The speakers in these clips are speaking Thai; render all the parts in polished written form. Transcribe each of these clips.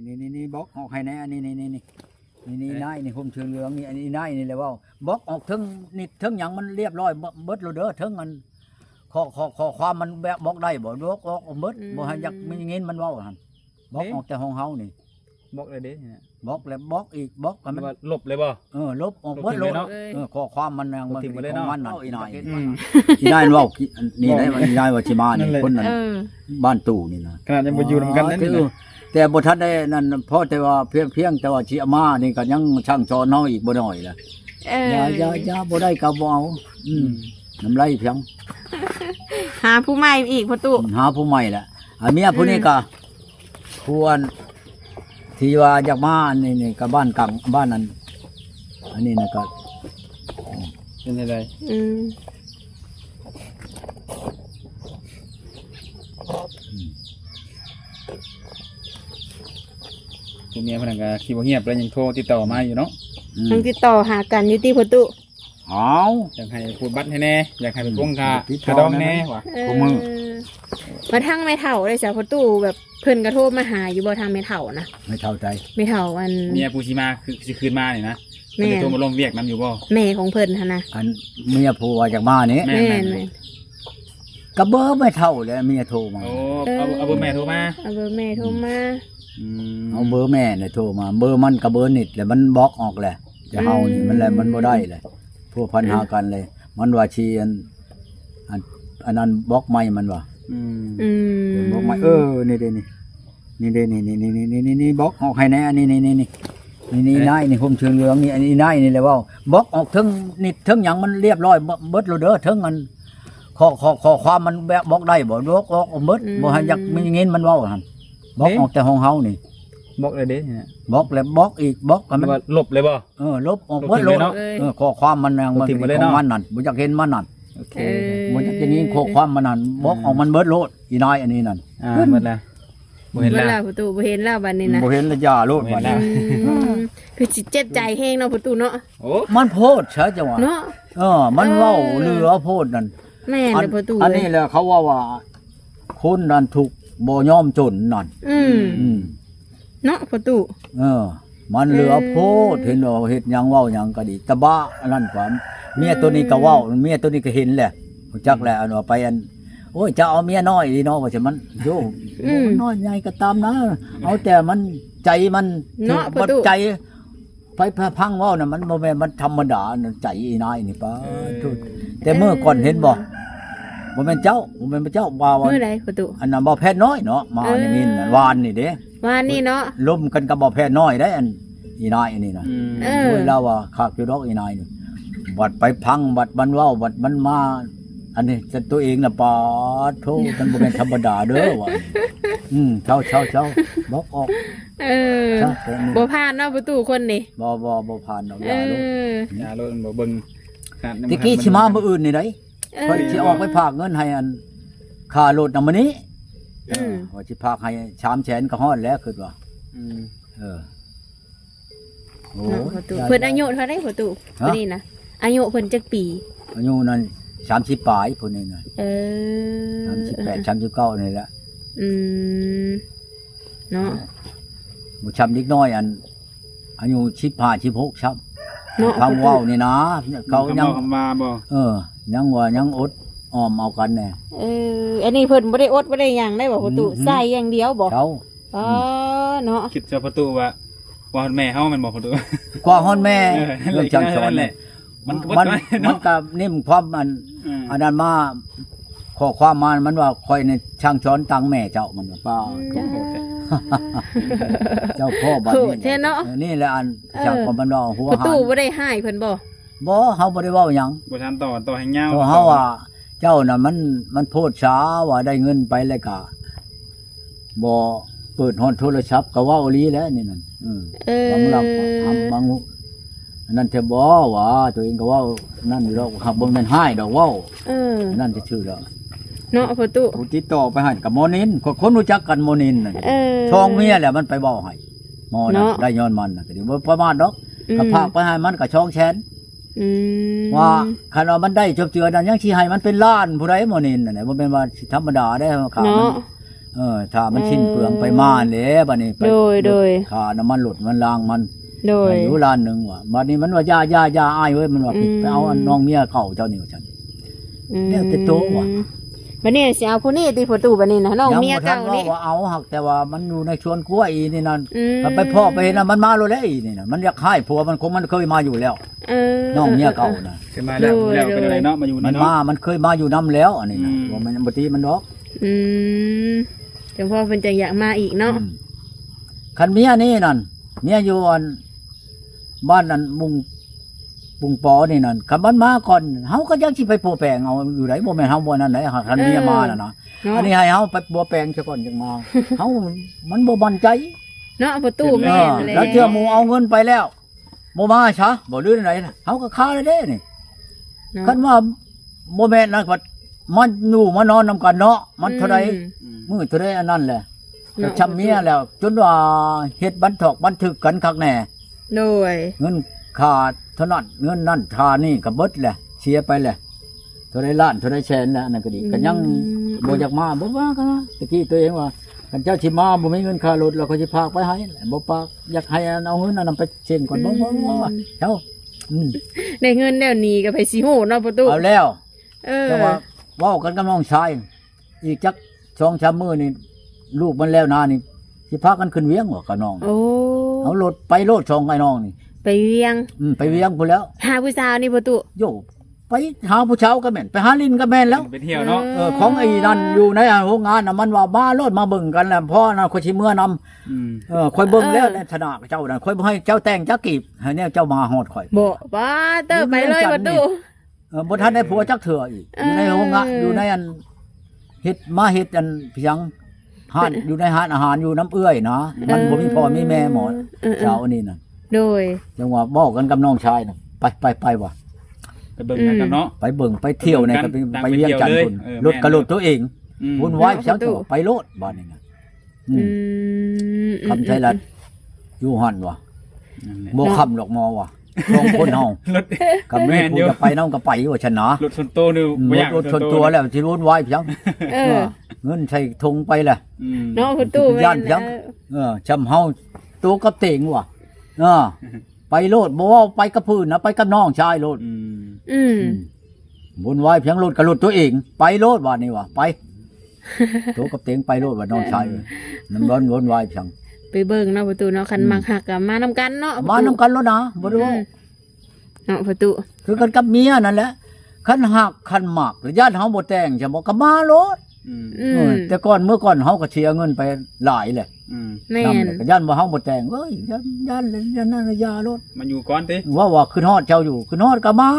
นี่บล็อกออกให้แน่นี่นายนี่ผมเชิงเหลืองนี่อันนี้นายนี่เลยว่าบล็อกออกถึงนี่ถึงหยังมันเรียบร้อยเบิดแล้วเด้อถึงมันขอความมันแบบบล็อกได้บ่บล็อกออกเบิดบ่ให้อยากมีเงินมันเว้าหั่นบล็อกออกแต่ห้องเฮานี่ บล็อกเลยเด้ บล็อกแล้วบล็อกอีกบล็อกกันมัน ว่าลบเลยบ่ ลบออกเบิดเลยขอความมันยังมันของมันน่ะอีนาย อีนายเว้านี่ได้อีนายว่าสิมานี่คนนั้นบ้านตู่นี่นะ ขนาดยังบ่อยู่นำกันนั่นนี่ แต่บ่ทันได้นั่นเพราะแต่ว่าเพียงแต่ว่าสิมานี่ก็ยังช่างสอนเฮาอีกบ่น้อยล่ะอย่าบ่ได้ก็บ่เอาน้ำไหลเพียง หาผู้ใหม่อีกพ่อตู่ หาผู้ใหม่แหละเมียผู้นี้ก็ควรที่ว่าอยากมานี่ก็บ้านกังบ้านนั้นอันนี้นะก็ เป็นจังได๋ผู้เมียเพิ่นก็คิดว่าเงียบแล้วยังโทรติดต่อมาอยู่เนาะ ยังติดต่อหากันอยู่ที่พ่อตู่ เอา อยากให้พูดบัตรให้แน่อยากให้ไปปงค่าดองแน่ว่ะ มาทั้งไม่เฒ่าเลยจ้ะพ่อตู่แบบเพิ่นกระโทรมาหาอยู่บ่ทางไม่เฒ่านะ ไม่เท่าใจ ไม่เฒ่าอัน เมียผู้สิมาคือสิคืนมานี่นะ แม่ จะโทรมาลงเวียกนํอยู่บ่ แม่ของเพิ่นหั่นนะ อันเมียผู้ว่าอยากมานี่ แม่น ก็เบอร์ไม่เท่าเลยเมียโทรมา โอ้เอาเบอร์แม่โทรมา เอาเบอร์แม่โทรมา เอาเบอร์แม่เนี่ยโทรมาเบอร์มันกับเบอร์นิดเลยมันบล็อกออกเลยจะเฮานี่มันแหละมันบ่ได้เลยพวกพันหากันเลย มันว่าชีอันนั้นบล็อกไม่มันว่าบล็อกไม่นี่เด้นี่บล็อกออกให้แน่นี่นายนี่ผมเชิงเหลืองนี่อันนี้นายนี่เลยว่าบล็อกออกถึงนี่ถึงหยังมันเรียบร้อยเบิดแล้วเด้อถึงมันขอความมันแบบบล็อกได้บ่บล็อกออกเบิดบ่ให้อยากมีเงินมันเว้าหั่นบล็อกออกแต่ห้องเฮานี่ บล็อกเลยเด้ บล็อกแล้วบล็อกอีกบล็อกกันมัน ว่าลบเลยบ่ ลบออกเบิดลบข้อความมันยังมันของมันนั่นบ่อยากเห็นมันนั่น โอเค บ่อยากจะนี้ข้อความมันนั่นบล็อกออกมันเบิดโลดอีนายอันนี้นั่น หมดแล้วบ่เห็นแล้ว พ่อตู่บ่เห็นแล้วบัดนี้นะ บ่เห็นแล้วอย่าโลด บ่เห็นแล้ว คือสิเจ็บใจแฮงเนาะพ่อตู่เนาะ โอ้ มันโพดใช่จังหวะ เนาะ มันเว้าเหลือโพดนั่น แม่นเลยพ่อตู่ อันนี้แหละเขาว่าคนนั้นถูกบ่ยอมจนนั่น เนาะพ่อตู่ มันเหลือโพดเห็นว่าเฮ็ดหยังเว้าหยังก็ดีตะบ้าอันนั้นความเมียตัวนี้ก็เว้าเมียตัวนี้ก็เห็นแหละรู้จักแล้วอันว่าไปอันโอ้ยจะเอาเมียน้อยดีเนาะว่าจะมันโยมันน้อยใหญ่ก็ตามนะเอาแต่มันใจมันใจไปพังเว้าน่ะมันบ่แม่นมันธรรมดาใจอีนายนี่ป้าแต่เมื่อก่อนเห็นบ่แม่นเจ้าบ่แม่นเจ้าว่า เมื่อใดพ่อตู่ อันนั้นบ่แพทย์น้อยเนาะมานี่วานนี่เด้ ว่านี่เนาะ ล้มกันกับบ่แพทย์น้อยได้อันอีนายอันนี้น่ะเราว่าคักอยู่ดอกอีนายนี่บัดไปพังบัดมันเว้าบัดมันมาอันนี้จะตัวเองน่ะปาโธ่มันบ่แม่นธรรมดาเด้อว่ะเช้าบอกออกบ่ผ่านเนาะพ่อตู่คนนี่บ่ผ่านดอกยาโลด ยาโลดบ่เบิ่ง ตะกี้สิมามื้ออื่นนี่ได้เพิ่นสิออกไปฝากเงินให้อันค่ารถนำมื้อนี้ว่าสิฝากให้300,000ก็ฮอดแล้วคิดว่าโอ้เพิ่นอายุเท่าไดพ่อตู่คนนี้นะอายุเพิ่นจักปีอายุนั้น30ปลายพุ่นนี่น่ะ38 39นี่แหละเนาะบ่ช้ำนิดน้อยอันอายุ15 16ช้ำคำเว้านี่นะเขายังมาบ่ยังว่ายังอดอ้อมเอากันแน่อันนี้เพิ่นบ่ได้อดบ่ได้หยังได้บ่พ่อตู่ใส่อย่างเดียวบ่เขาเนาะคิดจะประตูว่าแม่เฮาแม่นบ่ประตูกว่าฮอดแม่เรื่องจังสอนแหละมันก็นิ่มความอันนั้นมาข้อความมามันว่าคอยในช่างช้อนตังแม่เจ้ามันป้าเจ้าพ่อบัดนี้นี่แหละอันช่างของมันว่าหัวหาประตูบ่ได้ให้เพิ่นบ่เฮาบ่ได้เว้าหยังบ่ทันต่อให้ยาวเฮาว่าเจ้าน่ะมันโพดช้าว่าได้เงินไปแล้วก็บ่เปิดฮอดโทรศัพท์ก็เว้าอีหลีแล้วนี่นั่นบางรับบางนั่นจะบ่ว่าตัวเองก็ว่านั่นอยู่ดอกครับบ่แม่นให้ดอกเว้านั่นจะชื่อดอกเนาะพ่อตู่ผู้ติดต่อไปให้กับโมนินคนรู้จักกันโมนินน่ะทองเมียแหละมันไปเว้าให้หมอน่ะได้ย้อนมันน่ะก็ดิบ่ประมาณดอกก็พากไปให้มันก็ช่องแชนว่าคันว่ามันได้จบเจือนั่นยังสิให้มันเป็นล้านผู้ใดโมนินน่ะบ่แม่นว่าธรรมดาได้ครับ ถ้ามันชิ้นเปลืองไปมาแหละบัดนี้ไป โดย ค่าน้ำมันรถมันล้างมัน โดย อยู่ล้านหนึงว่ะบัดนี้มันว่าอย่าอายเว้ยมันว่าผิดไปเอาอันน้องเมียเก่าเจ้านี่ว่าซั่น แล้วแต่โตว่ะ บัดนี้สิเอาผู้นี้ติประตูบัดนี้นะน้องเมียเก่า ยังบ่ทั นี่ ว่าเอาหักแต่ว่ามันอยู่ในชวนกล้วยอีนี่นั่น ม ถ้าไปพ่อไปเห็นน่ะมันมาโลดแล้วอีนี่น่ะมันอยากให้ผัวมันคงมันเคยมาอยู่แล้ว เออ น้องเมียเก่าน่ะ ขึ้นมาแล้วแล้วเป็นอะไรเนาะมาอยู่ มัน นี่ มา เนาะ มันเคยมาอยู่นํแล้วอันนี้น่ะ อืม ว่ามันบ่ตีมันดอก อืมจังพ่อเพิ่นจังอยากมาอีกเนาะ คันเมียนี่นั่นเมียอยู่อันบ้านนั้นมุงปอนี่นั่นคันมันมาก่อนเฮาก็ยังสิไปปัวแปลงเอาอยู่ไหนบ่แม่นเฮาบ่นั่นไหนคันเมียมาน่ะนะ เนาะ อันนี้ให้เฮาไปปัวแปลงซะก่อนจังมา เฮามันบ่มั่นใจ เนาะประตูแม่นเลย แล้วเชื่อหมู่เอาเงินไปแล้วบ่มาซะบ่ลือไหนน่ะเฮาก็ค้าเลยเด้นี่ เนาะ คันว่าบ่แม่นนะว่ามันอยู่มานอนนํกันเนาะมันเท่าใด อืม มื้อเท่าใดอันนั้นแหละ เนาะ ชำเมียแล้ว จนว่าเฮ็ดบันทอกบันทึกกันคักแน่ โดย เงินขาดเท่านั้นเงินนั่นทานี่ก็เบิดแหละเสียไปแหละเท่าไรล้านเท่าไรแสนแล้วอันนั่นก็ดีก็ยังบ่อยากมาบ่ว่ากันนะตะกี้ตัวเองว่าคันเจ้าสิมาบ่มีเงินค่ารถเราก็สิพากไปให้แหละบ่ปากอยากให้เอาเงินอันนั้นไปเซ็นก่อนบ่เจ้าอืม ได้เงินแล้วนี้ก็ไปสิฮู้เนาะประตู เอาแล้ว เออ แต่ว่าเว้ากันกับน้องชายอีกจัก2-3มื้อนี่ลูกมันแล้วนานี่สิพากันขึ้นเวียงบ่กับน้อง โอ้ เอารถไปโลด2ไอ้น้องนี่ ไปเวียง ไปเวียงพุ่นแล้ว หาผู้สาวนี่ประตู โยไปหาผู้เช้าก็แม่นไปหาลินก็แม่นแล้ว ไปเที่ยวเนาะ ของไอ้นั่นอยู่ในโรงงานน่ะมันว่ามาโลดมาเบิ่งกันแหละพ่อน่ะค่อยสิเมื่อนำ อืม ค่อยเบิ่งแล้วในธนาเจ้าน่ะค่อยบ่ให้เจ้าแต่งจักกีบให้แนวเจ้ามาฮอดข่อย บ่ป้าเตอร์ไปเลยประตู บ่ทันได้ผัวจักเถื่ออีกอยู่ในโรงงานอยู่ในอันเฮ็ดมาเฮ็ดอันเพียงห้านอยู่ในร้านอาหารอยู่น้ำเอื้อยนะมันบ่มีพ่อมีแม่หมอเจ้าอันนี้น่ะ โดย จังว่าบอกกันกับน้องชายน่ะไปว่ะ ไปเบิ่งกันเนาะ ไปเบิ่งไปเที่ยวเนี่ยก็ไปเวียงจันทน์พุ่น เออ รถกระโดดตัวเอง อืม วุ่นวายเสียงตัวไปโลดบ้านนี่นะอื อื ม ม คำใช้รัดอยู่หันวะ นั่นแหละ โมคำหรอกมอวะสองคนเฮาร ถ กับแม่ แม่น กู อยู่ จะไปน้องก็ไปว่าชนะ รถส่วนตัวนี่บ่อยาก รถชนตัวแล้วที่วุ่นวายเพียง เออ เงินใส่ธงไปแหละ อืม เนาะประตู ย่านยัง ชำเฮาตัวกับเต่งวะไปโลดบ่ว่าไปกับพื้นนะไปกับน้องชายโลด อืม อืม วุ่นวายเพียงโลดกับโลดตัวเอง ไปโลดว่านี่วะไปตัวกับเต่งไปโลดว่าน้องชายน้ำร้อนวุ่นวายเพียง ไปเบิ่งเนาะประตูเนาะคันมักหักก็มานำกันเนาะ มานํกันแล้วนะบ่ได้ว่า เนาะประตู คือกันกับเมียนั่นแหละคันหักคันหมักหรือญาติเฮาบ่แต่งจะบอกก็มาโลด อืม อืม แต่ก่อนเมื่อก่อนเฮาก็เสียเงินไปหลายแหละ อืม แม่น นำก็ย่านบ่เฮาบ่แต่งเอ้ยย่านเลยย่านนั่นยาโลด มาอยู่ก่อนติ ว่าขึ้นฮอดเจ้าอยู่ขึ้นฮอดก็มา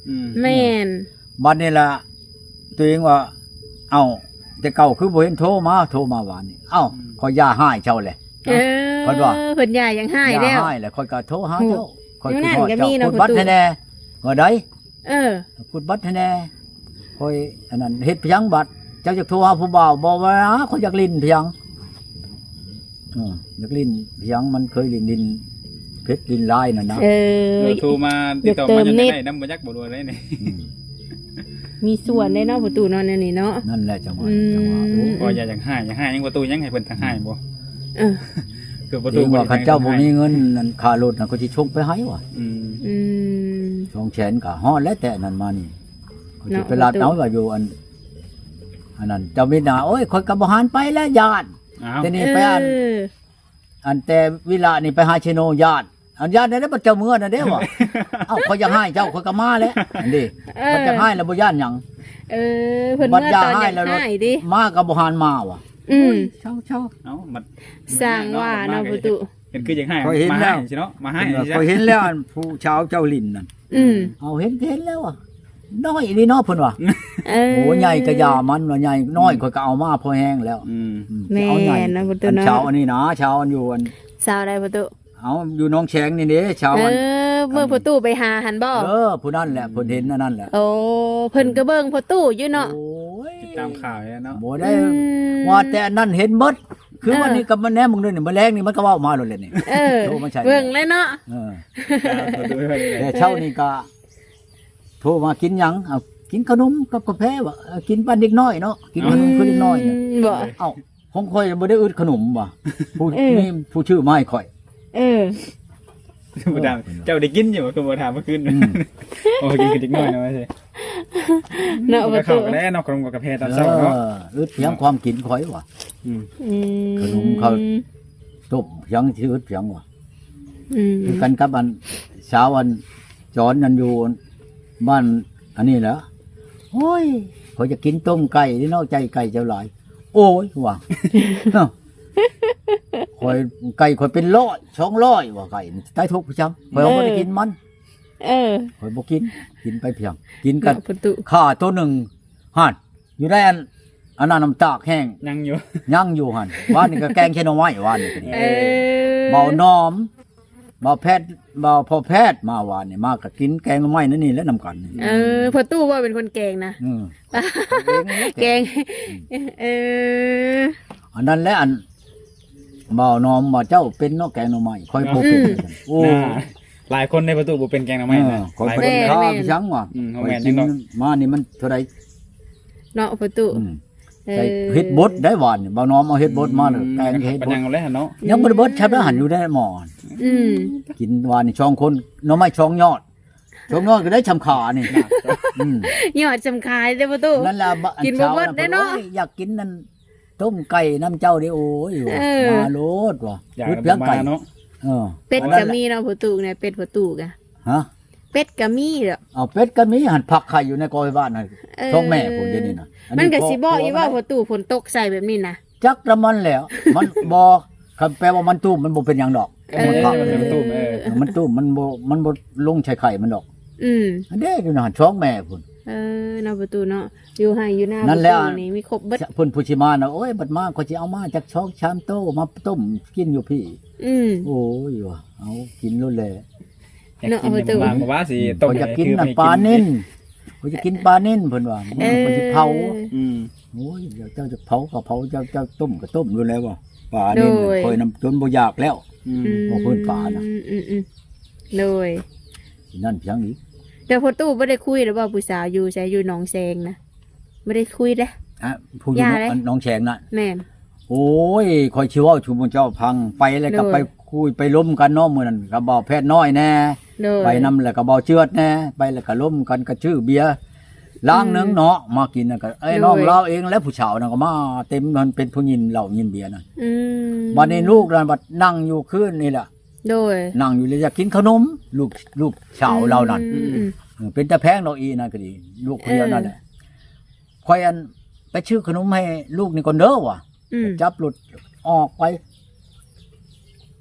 อืม แม่น บัดนี้ล่ะตัวเองว่าเอ้าแต่เก่าคือบ่เห็นโทรมาหวานนี่เอ้าขอยยาให้เจ้าแหละ เออ เพิ่นว่า เพิ่นใหญ่ยังหายแล้ว ยาให้แหละค่อยก็โทรหาเจ้าค่อย อยู่ ขึ้ นั่ น น ฮอด ก็ เจ้า มีนะ พูด ประตู บัตรให้แน่ว่าได้ เออ พูดบัตรให้แน่ค่อยอันนั้นเฮ็ดเพียงบัตรเจ้าจะโทรหาผู้บ่าวบอกว่าค่อยอยากลิ้นเพียงอยากลิ้นเพียงมันเคยลิ้นเพชรลิ้นลายนั่นนะ เออ เราโทรมาติดต่อมายังได้นำบ่ยักบ่รู้อะไรนี่ ม มีส่วนได้เนาะประตูเนาะนั่นนี่เนาะ นั่นแหละจังหวะ อืม จังหวะโอ้ ก็อย่าอย่างให้ยังประตูยังให้เพิ่นทางให้บ่ เออ คือประตู เองว่าข้าเจ้าบ่มีเงินนั่นค่ารถน่ะก็สิชงไปให้ว่ะ อืม อืม 2แสนก็ฮอดแล้วแต่นั่นมานี่ก็สิ เนาะ ไปลาดเอาว่าอยู่อันนั้นเจ้ามีหน้าโอ้ยข่อยก็บ่หันไปแล้วญาติ อ้าว แต่นี่ไปอันแต่เวลานี่ไปหาเชโนญาติอันญาติได้บ่เจ้าเมื่อนั่นเด้ว่ะ เอ้าข่อยอยากให้เจ้าข่อยก็มาแล้วอันนี้ เอ มัน อ จะให้แล้วบ่ย่านหยัง เออเพิ่น บัด เมื่อตอน ยาให้ อยาก แล้ว หายดิ มาก็บ่หันมาว่ะ อืม เช่า เอ้ามัน สร้างว่าเนาะประตู เห็นคืออย่างให้ ข้อยเห็น มา แล้ ให้ ว สิเนาะมาให้ ข่อยเห็นแล้วอันผู้ชาวเจ้าลินนั่น อืม เอาเห็นแล้วอ่ะน้อยนี่เนาะเพิ่นว่า เออ โอ้ใหญ่ก็ยามันว่าใหญ่น้อยข่อยก็เอามาพอแห้งแล้ว อืม แม่ เอาใหญ่ นะประตู อัน เนาะ เช้าอันนี้นะเช้าอันอยู่อัน สาวได้ประตู เอาอยู่หน้องแฉงนี่เด้เช้า เอ อัน อเมื่อประตูไปหาหันบ่ ผู้นั่นแหละเพิ่นเห็นอันนั่นแหละ โอ้เพิ่นก็เบิ่งประตูอยู่เนาะ โอ้ย ติดตามข่าวเนี่ยเนาะ บ่ได้ อืม ว่าแต่อันนั่นเห็นเบิดคือ เออ วันนี้กับมันแน่มึงด้วยนี่มื้อแรงนี่มันก็เว้ามาโลดเลยนี่ เออ โทรมาใช่ เบิ่งเลยเนาะ เออ ข่าวดูไว้เลย แต่เช้านี่ก็โทรมากินหยังเอากินขนมกับกาแฟวะกินปานเด็กน้อยเนาะกินขนมคือเด็กน้อยเนี่ย บ่ เอ้าพ ของข่อยบ่ได้อึดขนมว่ะผู้นี่ผู้ชื่อไม้ข่อย เออ บ่ถามเจ้าได้กินอยู่บ่คือบ่ถามเมื่อคืนโอ้กินกันอีกหน่อยนะว่าสิ เนาะ บ่ ประ เข้า ตู กันแล้วเนาะขนมกับกาแฟตอนเช้าเนาะ อึดเพียงความกินข่อยว่ะ อืม ขนมเขา ต้มเพียงชื่ออึดเพียงว่ะ อืม คือกันกับอันเช้าวันจอนนันอยู่บ้านอันนี้แหละโอ้ยข่อยจะกินต้มไก่ที่นอกใจไก่เจ้าหลาย โอ้ยว่ะ ข่อยไก่ข่อยเป็น100 200ว่ะไก่ใต้ทุกประจำข่อยบ่ได้กินมัน เออ ข่อยบ่กินไปเพียงกินกัน เนาะประตู ข้าตัวหนึ่งหั่นอยู่ได้อันนั้นน้ำตากแห้ง นั่งอยู่ ย่างอยู่หั่นว่านนี่ก็แกงเขียวหน่อไม้ว่านนี่ก็ดี เออ เบาหนอมเบาแพทย์เบาพอแพทย์มาว่านนี่มาก็กินแกงหน่อไม้นั่นนี่แหล้วนำกันนี่ เออประตูว่าเป็นคนแกงนะ อืม แกงเออ อันนั้นแหละอันเบาหนอมว่าเจ้าเป็นเนาะแกงหน่อไม้ค่อยบ่เป็นโอ้ น่าหลายคนในประตูบ่เป็นแกงหน่อไม้นะ ค่อย หลาย เป็ คน น ข้าวพี่ชังว่ะ เอา ค่อย แม่น กิน จังเนาะ มานี่มันเท่าใด เนาะประตู อืมใส่เฮ็ดบดได้หวานนี่เบาหนอมเอาเฮ็ดบดมาเลยแกงเฮ็ด ปัญ บ ญั ด งเอาแล้วเนาะ ยังบ่ได้เบิดชับแล้วหันอยู่ได้หม้อ อืม กินวานนี่ช่องคนหน้อไม้ช่องยอดช่องยอดก็ได้ชำขานี่อืม ยอดจำคายเด้อประตู นั่นล่ะ กินบ่เบิดได้เนาะ โอ้ยอยากกินนั่นต้มไก่น้ำเจ้าดิโอ้ยว่ะ เออ มาโลดว่ะ อยาก พูดเพียง มา ไก่ เนาะ เออ เป็ด อัน ก็ นั้นแหละ มีเนาะประตูเนี่ยเป็ดประตูกะ ฮะ เป็ดก็มีเด้อ เอาเป็ดก็มีหันผักไข่อยู่ในกอยบ้านน่ะ เออ ช่องแม่ผมเดี๋ยวนี้น่ะอั มันก็สิบ่ พ อีว่าประตูฝนตกใส่แบบนี้นะ จักละมันแล้ว มันบ่คำแปลว่ามันตุ้มมันบ่เป็นหยังดอก เออ มันผัก มันเป็นตู้เออ มันตุ้มมันบ่ลงใส่ไข่มันดอก อืม อันเด้อยู่น่ะช่องแม่พุ่น เออเนาะประตูเนาะอยู่ให้อยู่หน้าป นั่ ระ นแหละ ตูนี่มีครบเบิด เพิ่นผู้ชิมาน่ะโอ้ยบัดมาก็สิเอามาจากช่องชามโตมาต้มกินอยู่พี่ อืม โอ้ยว่ะเอากินโลดแล อยากกินเนี่ยบางว่าสิต้ ต้ ม มอยากกิน คือ น่ะ ไม่ ปลานิ่นเขาจะกินปลานิ่นเพิ่นว่า เออ เพิ่นสิเผา อืม โอ้ยเดี๋ยวเจ้าจะเผาก็เผาเจ้าต้มก็ต้มอยู่แล้วว่ะปลานิ่นคอยนำจนบ่อยากแล้ว อืม บ่เพิ่นป่านะ อืมเลย นั่นเพียงนี้ แต่ประตูบ่ได้คุยหรือว่าผู้สาวอยู่ใช้อยู่หนองแซงนะบ่ได้คุยเด้อ อ่ะผู้อยู่ ย่าเลย น้องแฉงน่ะ แม่น โอ้ยคอยชื่อว่าชุมเจ้าพังไปแล้วก็ โดย ไปคุยไปล้มกันเนาะมื้อนั้นก็บ่แพทย์น้อยแน่ โดย ไปนำแล้วก็บ่เจือดแน่ไปแล้วก็ล้มกันก็ชื่อเบียร์ล้างหนึงเนาะมากินน่ะก็ไอ้น้องเราเองและผู้ชาวน่ะก็มาเต็มมันเป็นผู้หญิงเหล้าหญิงเบียร์น่ะ อืม บัดนี้ลูกนั่นบัดนั่งอยู่คืนนี่แหละ โดย นั่งอยู่เลยอยากกินขนมลูกสาวเรานั่น อืม เป็นตะแพงดอกอีนั่นก็ดีลูกคนเดียวนั่นแหละคอยอันไปชื่อขนมให้ลูกนี่ก่อนเด้อว่ะ อืม จับหลุดออกไป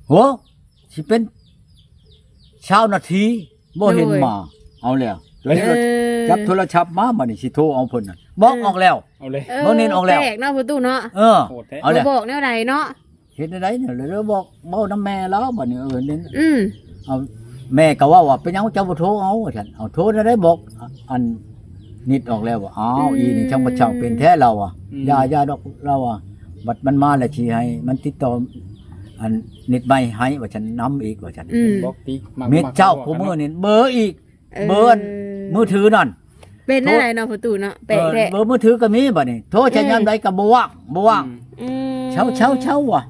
โหสิเป็นเช้านาทีบ่เห็นมา เอาแล้ว แล้ว เออ จับโทรศัพท์มาบัดนี้สิโทรเอาเพิ่นน่ะบอกออกแล้ว เอาเลย บ่เน้นออกแล้ว แปลกเนาะประตูเนาะ เออ โหดแท้ เอาแล้ว บ่บอกแนวใดเนาะ เฮ็ดได้เนี่ยแล้วบอกเว้านํแม่แล้วบัดนี้นี่ อืม เอาแม่ก็ว่าเป็นหยังเจ้าบ่โทรเอาว่าซั่นเอาโทรได้บอกอันนิดออกแล้วว่าอ้าวอีนี่ช่างบ่ช่างเป็นแท้เราอ่ะอย่าดอกเราอ่ะบัดมันมาแล้วสิให้มันติดต่ออันนิดใบให้ว่าฉันนำอีกว่าฉัน อืม บอกติ เม็ดเจ้ากูมือนี่เบอร์อีก เบอร์มือถือนั่น เป็นอะไรเนาะประตูเนาะแปลกแท้ เบอร์มือถือก็มีบัดนี้โทรใช้ยามใดก็บ่ว่างอืม เช้าว่ะ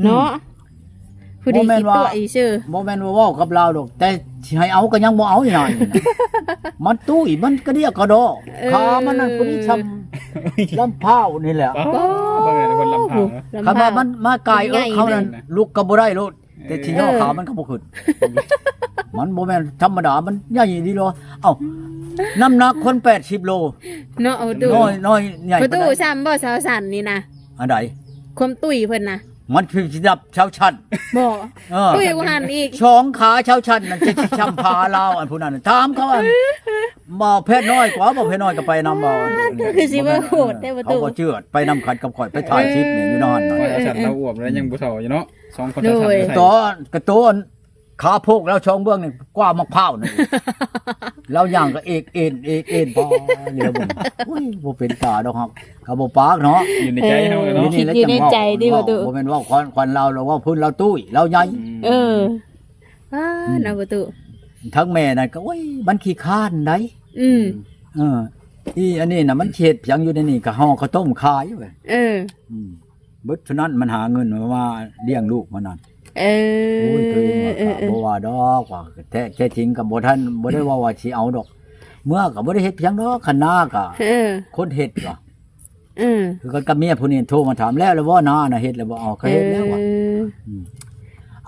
เนาะผู้ดี บ่แม่ คิ น ด ว่า ตัวอีซื่อ บ่แม่นว่าเว้ากับเราดอกแต่สิให้เอาก็ยังบ่เอาอยู่นั่นมันตุ้ยมันก็เดียกกระดอขามันนั่นผู้นี้ทำลำพร้าวนี่แหละ อ๋อบ่แม่นคนลำพังนะ คำว่ามันมากายเขานั่นลุกก็บ่ได้โลดแต่ที่ย่อขามันก็บ่ขึ้นมันบ่แม่นธรรมดามันใหญ่ดีโลเอ้าน้ำหนักคน80โล เนาะประตู น้อยใหญ่ ประตู ปานใด ซ้ำบ่สาวสันนี่นะ อันใด ความตุ้ยเพิ่นนะ มันคือสิดับชาวชั้น บ่ เออ ตุ้ยกว่าหันอีก ช่องขาชาวชั้นนั่นจะช้ำพาลาวอันผู้นั้นถามเขาว่าบ่เพศน้อยกว่าบ่เพศน้อยก็ไปนำบ่ คือสิว่าโหดได้ประตู เขาบ่เชื่อไปนำขันกับข่อยไปถ่ายคลิปนี่อยู่นอนน่ะ ว่าสัตว์เราอวบแล้วยังบ่เฒ่าอยู่เนาะสองคน โด จะ ย ทำ ตัวกระโตนขาโพกแล้วช่องเบื้องนี่กว่ามะพร้าวนี่ แล้วย่างก็เอกเอ็นพอเรือบ่โอ้ยบ่เป็นตาดอกครับเขาบ่ปากเนาะ อยู่ในใจเฮาเลยเนาะ คิดอยู่ในใจดิประตู บ่แม่นว่าควันเราว่าพื้นเราตุ้ยเราใหญ่ เออว้าเนาะประตู ทั้งแม่นั่นก็โอ้ยมันขี้ค้านได้ อืม เอออีอันนี้น่ะมันเฮ็ดเพียงอยู่ในนี่ก็ห่อข้าวต้มขายเว้ย เออ อืม เบิดเท่านั้นมันหาเงินมาเลี้ยงลูกมันนั่น เออ โอ้ยตัวเองว่าก็บ่ว่าดอกว่าแท้จริงก็บ่ทันบ่ได้ว่าสิเอาดอก เมื่อก็บ่ได้เฮ็ดเพียงดอกคันนาก็ เออ คนเฮ็ดว่ะ ม คือกันกับเมียผู้นี้โทรมาถามแล้วบ่นาน่ะเฮ็ดแล้วบ่เอาก็เฮ็ดแล้วว่ะ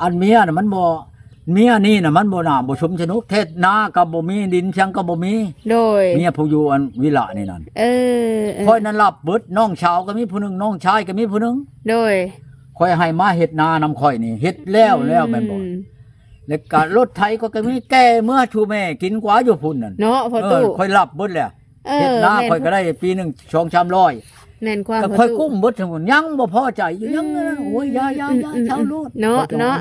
อันเมียน่ะมันบ่เมียนี่น่ะมันบ่น่าบ่ชมชนกเทศนาก็บ่มีดินชังก็บ่มี โดย เมียผู้อยู่อันวิละนี่นั่น เออ ค่อยนั้นรับเบิดน้องชาวก็มีผู้หนึงน้องชายก็มีผู้หนึง โดย ค่อยให้มาเฮ็ดนานำค่อยนี่เฮ็ดแล้วแม่นบ่แล้วก็รถไถก็มีแก่เมื่อชูแม่กินกว่าอยู่พุ่นนั่น เนาะพอตู้ ค่อยรับเบิดแล้ว เอ เฮ็ด อ นา แม่น ค่อยก็ได้ปีหนึง2-300 แม่นความ ก็ พอ ค่อย ตู้ กุ้มเบิดทั้งหมดยังบ่พอใจอยู่ยังโอ้ยยาชาวโลด เนาะ